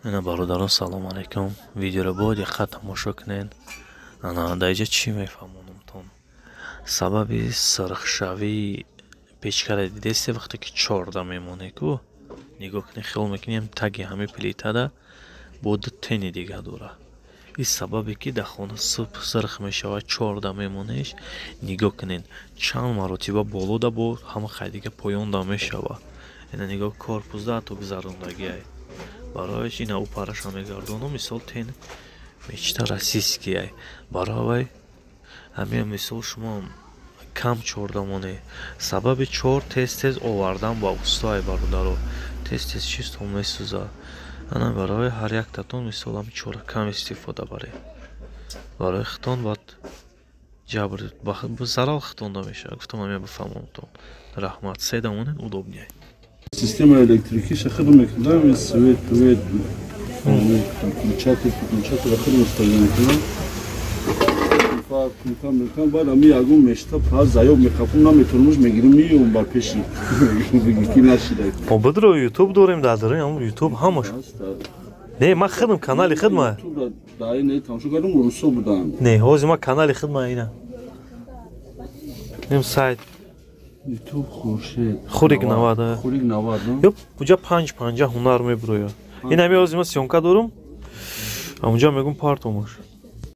اینا برادران سلام علیکم. ویدیو رو با دقت تماشا کنین. انا دایجا چی میفهمونم تون سبب سرخشوی پیچکره دیدسته وقتی که 14 میمونه کو نگاه کنین خیال میکنیم تگی همه پلیته ده بود تنی دیگه دوره. این سببی که در خانه صبح سرخ میشود 14 میمونهش نگاه کنین چند مرتبه بالا ده با همه خیلی پایان ده میشود. اینا نگاه کارپوز ده تو گذروندگی برایش این اوپرش هم میگردونم مثال تین میچتا رسیسکی ای برای همین مثال شما کم 14 مونه سبب 4 تست آوردن با استای برادرو تست چیست هم میسوزه. انا برای هر یک تاتون مثال هم 4 کم استفاده برای ختان باید جبر زرال ختان دا میشه. گفتم همین بفهمم تو رحمت سیدمونه удобнее. Система электрики шахры мекдам свет включати рахры устроена. Факт بعد می اگم مشتا پاز زایب میخوام نمیتونمش میگیرم میوم با پیشی کی نشده. ما بدرو یوتیوب داریم دادره هم یوتیوب همش. نه ما خدم کانال خدمه. دای نه تماشا کردم روسو بودم. نه هوز ما کانال خدمه اینا. نیم سایت یوتیوب خورشید. خوریک نواده. خوریک نواده. یپ بوجا 5 هنر میبرویا. این همی هوز ما سیونکا دارم. اونجا میگم پارت اومش.